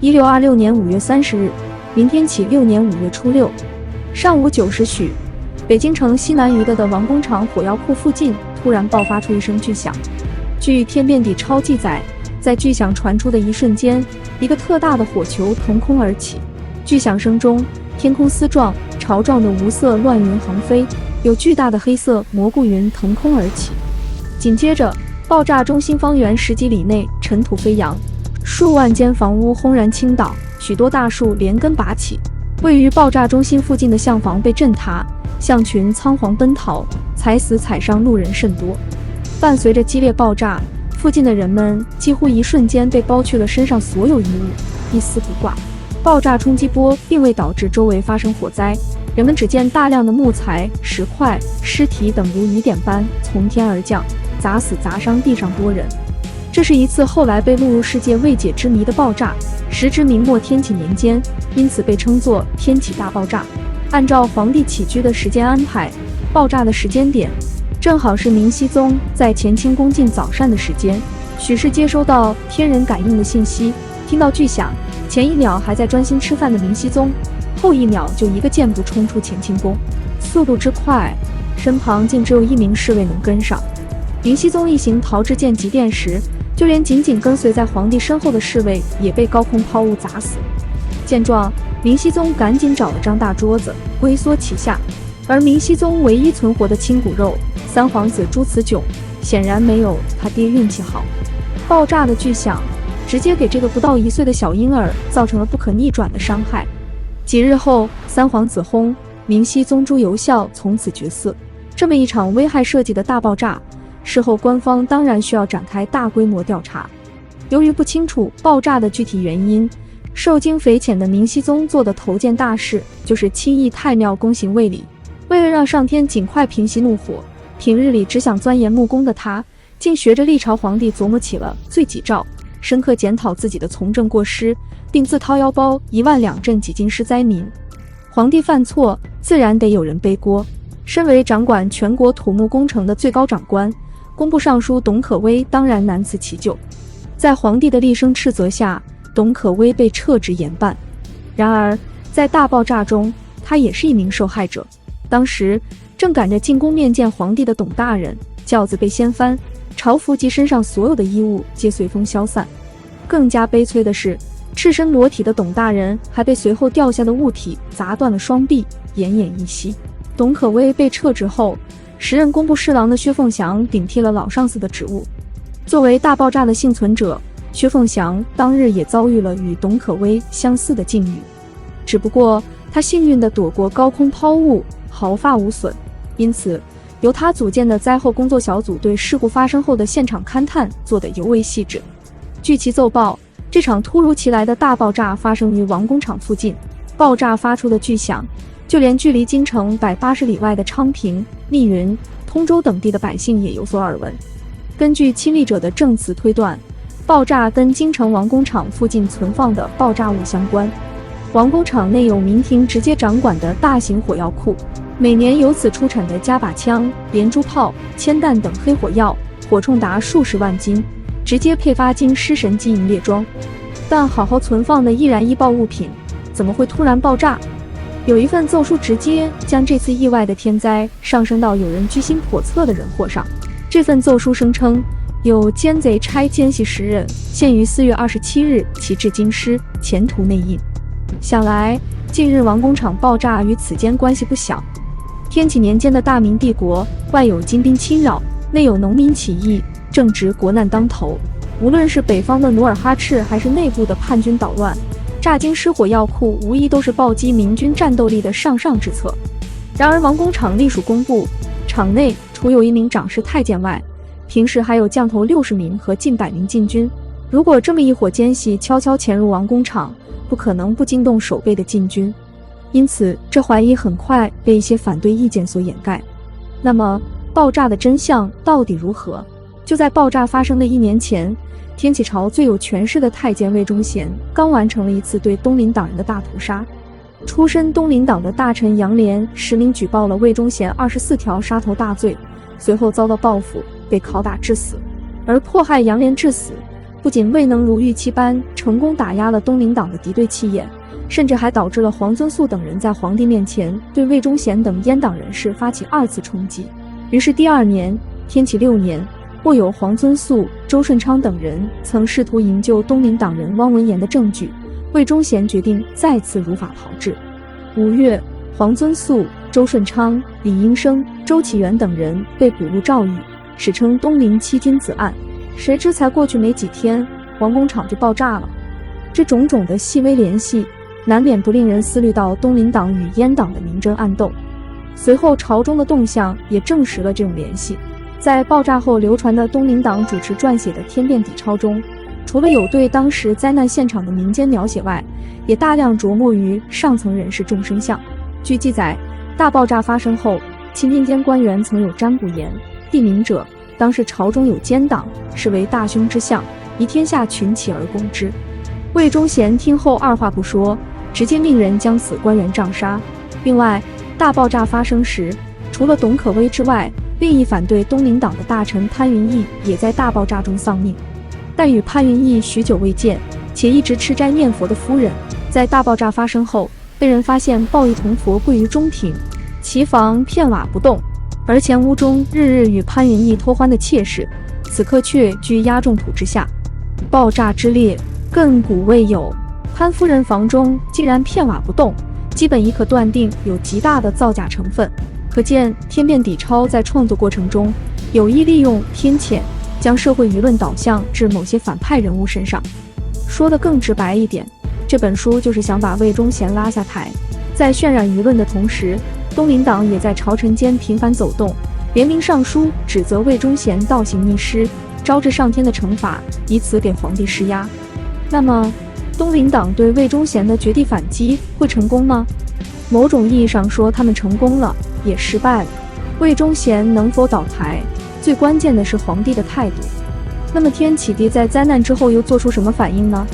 1626年5月30日，明天起6年5月初6，上午9时许，北京城西南隅的王工厂火药库附近突然爆发出一声巨响。据《天变底钞》记载，在巨响传出的一瞬间，一个特大的火球腾空而起。巨响声中，天空丝状、潮状的无色乱云横飞，有巨大的黑色蘑菇云腾空而起。紧接着，爆炸中心方圆10几里内尘土飞扬，数万间房屋轰然倾倒，许多大树连根拔起。位于爆炸中心附近的巷房被震塌，巷群仓皇奔逃，踩死踩伤路人甚多。伴随着激烈爆炸，附近的人们几乎一瞬间被剥去了身上所有衣物，一丝不挂。爆炸冲击波并未导致周围发生火灾，人们只见大量的木材、石块、尸体等如雨点般从天而降，砸死砸伤地上多人。这是一次后来被录入世界未解之谜的爆炸，时值明末天启年间，因此被称作天启大爆炸。按照皇帝起居的时间安排，爆炸的时间点正好是明熹宗在乾清宫进早膳的时间。许是接收到天人感应的信息，听到巨响，前一秒还在专心吃饭的明熹宗，后一秒就一个箭步冲出乾清宫，速度之快，身旁竟只有1名侍卫能跟上。明熹宗一行逃至建极殿时，就连紧紧跟随在皇帝身后的侍卫也被高空抛物砸死。见状，明熹宗赶紧找了张大桌子龟缩其下，而明熹宗唯一存活的亲骨肉三皇子朱慈炯，显然没有他爹运气好。爆炸的巨响直接给这个不到1岁的小婴儿造成了不可逆转的伤害。几日后，三皇子薨，明熹宗朱由校从此绝嗣。这么一场危害社稷的大爆炸，事后官方当然需要展开大规模调查。由于不清楚爆炸的具体原因，受经匪浅的明熹宗做的头件大事就是亲诣太庙恭行卫礼。为了让上天尽快平息怒火，平日里只想钻研木工的他，竟学着历朝皇帝琢磨起了罪己诏，深刻检讨自己的从政过失，并自掏腰包1万两赈几京师灾民。皇帝犯错，自然得有人背锅。身为掌管全国土木工程的最高长官，工部尚书董可微当然难辞其咎。在皇帝的厉声斥责下，董可微被撤职严办。然而，在大爆炸中，他也是一名受害者。当时正赶着进宫面见皇帝的董大人，轿子被掀翻，朝服及身上所有的衣物皆随风消散。更加悲催的是，赤身裸体的董大人还被随后掉下的物体砸断了双臂，奄奄一息。董可微被撤职后，时任工部侍郎的薛凤翔顶替了老上司的职务。作为大爆炸的幸存者，薛凤翔当日也遭遇了与董可微相似的境遇，只不过他幸运地躲过高空抛物，毫发无损。因此，由他组建的灾后工作小组对事故发生后的现场勘探做得尤为细致。据其奏报，这场突如其来的大爆炸发生于王工厂附近，爆炸发出的巨响，就连距离京城180里外的昌平、密云、通州等地的百姓也有所耳闻。根据亲历者的证词推断，爆炸跟京城王工厂附近存放的爆炸物相关。王工厂内有民庭直接掌管的大型火药库，每年由此出产的加把枪、连珠炮、铅弹等黑火药，火铳达数十万斤，直接配发京师神机营列装。但好好存放的易燃易爆物品，怎么会突然爆炸？有一份奏书直接将这次意外的天灾上升到有人居心叵测的人祸上。这份奏书声称，有奸贼差奸细10人，现于4月27日起至京师，前途内应。想来，近日王工厂爆炸与此间关系不小。天启年间的大明帝国，外有金兵侵扰，内有农民起义，正值国难当头。无论是北方的努尔哈赤，还是内部的叛军捣乱，炸京师火药库无疑都是暴击明军战斗力的上之策。然而王工厂隶属工部，厂内除有1名长侍太监外，平时还有将头60名和近100名禁军。如果这么一伙奸细悄悄潜入王工厂，不可能不惊动守备的禁军。因此，这怀疑很快被一些反对意见所掩盖。那么，爆炸的真相到底如何？就在爆炸发生的1年前，天启朝最有权势的太监魏忠贤刚完成了一次对东林党人的大屠杀。出身东林党的大臣杨涟实名举报了魏忠贤24条杀头大罪，随后遭到报复，被拷打致死。而迫害杨涟致死，不仅未能如预期般成功打压了东林党的敌对气焰，甚至还导致了黄遵素等人在皇帝面前对魏忠贤等阉党人士发起2次冲击。于是第2年，天启6年，握有黄遵素、周顺昌等人曾试图营救东林党人汪文言的证据，魏忠贤决定再次如法炮制。5月，黄遵素、周顺昌、李应生、周启元等人被捕入诏狱，史称东林7君子案。谁知才过去没几天，王工厂就爆炸了。这种种的细微联系，难免不令人思虑到东林党与阉党的明争暗斗。随后朝中的动向也证实了这种联系。在爆炸后流传的东林党主持撰写的《天变底钞》中，除了有对当时灾难现场的民间描写外，也大量着墨于上层人士众生相。据记载，大爆炸发生后，钦天监官员曾有占卜言：地名者，当是朝中有奸党，是为大凶之象，宜天下群起而攻之。魏忠贤听后二话不说，直接命人将此官员杖杀。另外，大爆炸发生时，除了董可威之外，另一反对东林党的大臣潘云逸也在大爆炸中丧命。但与潘云逸许久未见，且一直吃斋念佛的夫人，在大爆炸发生后，被人发现抱一铜佛跪于中庭，其房片瓦不动，而前屋中日日与潘云逸托欢的妾室，此刻却居压重土之下。爆炸之烈，亘古未有。潘夫人房中竟然片瓦不动，基本已可断定有极大的造假成分。可见《天变底钞》在创作过程中有意利用天谴，将社会舆论导向至某些反派人物身上。说得更直白一点，这本书就是想把魏忠贤拉下台。在渲染舆论的同时，东林党也在朝臣间频繁走动，联名上书指责魏忠贤倒行逆施，招致上天的惩罚，以此给皇帝施压。那么，东林党对魏忠贤的绝地反击会成功吗？某种意义上说，他们成功了，也失败了。魏忠贤能否倒台，最关键的是皇帝的态度。那么天启帝在灾难之后又做出什么反应呢？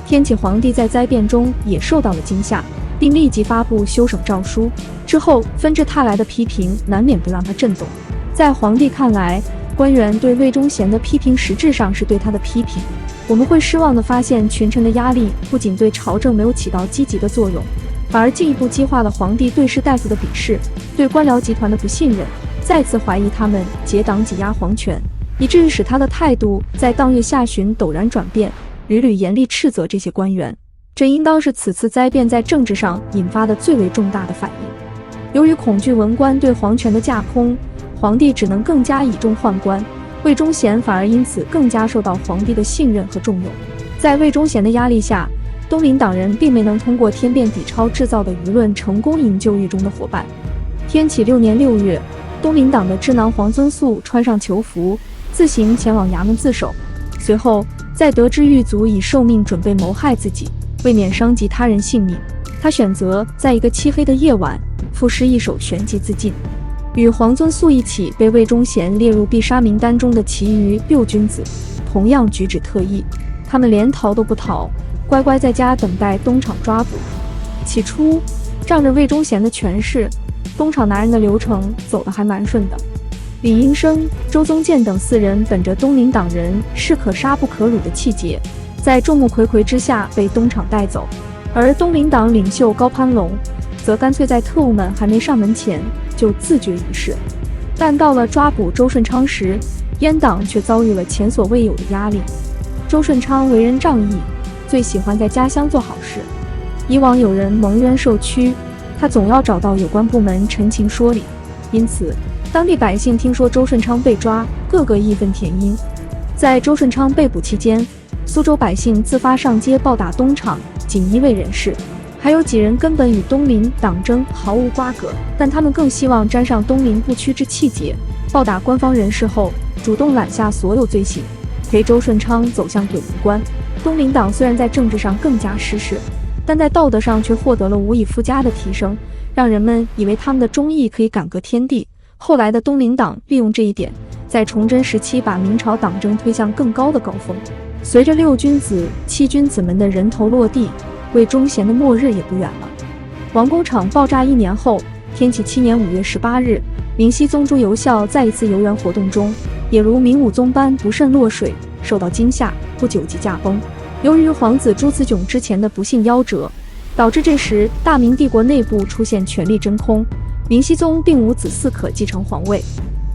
天启皇帝在灾变中也受到了惊吓，并立即发布休省诏书。之后纷至沓来的批评难免不让他震动。在皇帝看来，官员对魏忠贤的批评实质上是对他的批评。我们会失望地发现，群臣的压力不仅对朝政没有起到积极的作用，反而进一步激化了皇帝对士大夫的鄙视，对官僚集团的不信任，再次怀疑他们结党挤压皇权，以至于使他的态度在当月下旬陡然转变，屡屡严厉斥责这些官员。这应当是此次灾变在政治上引发的最为重大的反应。由于恐惧文官对皇权的架空，皇帝只能更加倚重宦官，魏忠贤反而因此更加受到皇帝的信任和重用。在魏忠贤的压力下，东林党人并没能通过天变底钞制造的舆论成功营救狱中的伙伴。天启6年6月，东林党的智囊黄遵素穿上囚服，自行前往衙门自首。随后，在得知狱卒已受命准备谋害自己，为免伤及他人性命，他选择在一个漆黑的夜晚赋诗一首旋即自尽。与黄遵素一起被魏忠贤列入必杀名单中的其余6君子，同样举止特异，他们连逃都不逃，乖乖在家等待东厂抓捕。起初，仗着魏忠贤的权势，东厂拿人的流程走得还蛮顺的。李应生、周宗建等4人本着东林党人士可杀不可辱的气节，在众目睽睽之下被东厂带走，而东林党领袖高攀龙则干脆在特务们还没上门前就自绝于世。但到了抓捕周顺昌时，阉党却遭遇了前所未有的压力。周顺昌为人仗义，最喜欢在家乡做好事。以往有人蒙冤受屈，他总要找到有关部门陈情说理，因此当地百姓听说周顺昌被抓，个个义愤填膺。在周顺昌被捕期间，苏州百姓自发上街暴打东厂锦衣卫人士，还有几人根本与东林党争毫无瓜葛，但他们更希望沾上东林不屈之气节，暴打官方人士后主动揽下所有罪行，陪周顺昌走向鬼门关。东林党虽然在政治上更加失势，但在道德上却获得了无以复加的提升，让人们以为他们的忠义可以感革天地。后来的东林党利用这一点，在崇祯时期把明朝党争推向更高的高峰。随着6君子、7君子们的人头落地，魏忠贤的末日也不远了。王工厂爆炸1年后，天启7年5月18日，明熹宗朱由校在一次游园活动中，也如明武宗般不慎落水，受到惊吓，不久即驾崩。由于皇子朱子炯之前的不幸夭折，导致这时大明帝国内部出现权力真空，明熹宗并无子嗣可继承皇位，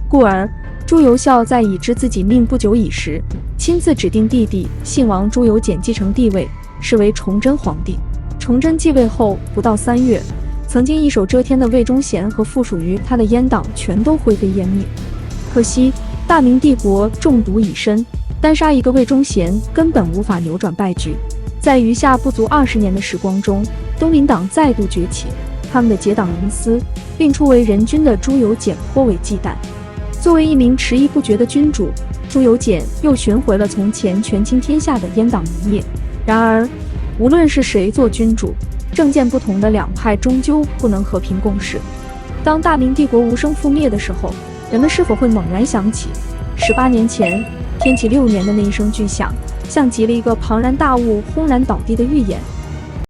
故而朱由校在已知自己命不久矣时，亲自指定弟弟信王朱由检继承帝位，是为崇祯皇帝。崇祯继位后不到3月，曾经一手遮天的魏忠贤和附属于他的阉党全都灰飞烟灭。可惜大明帝国中毒已深，单杀一个魏忠贤根本无法扭转败局。在余下不足20年的时光中，东林党再度崛起，他们的结党营私，令初为人君的朱由检颇为忌惮。作为一名迟疑不决的君主，朱由检又寻回了从前权倾天下的阉党名业。然而无论是谁做君主，政见不同的两派终究不能和平共事。当大明帝国无声覆灭的时候，人们是否会猛然想起18年前天启6年的那一声巨响，像极了一个庞然大物轰然倒地的预演？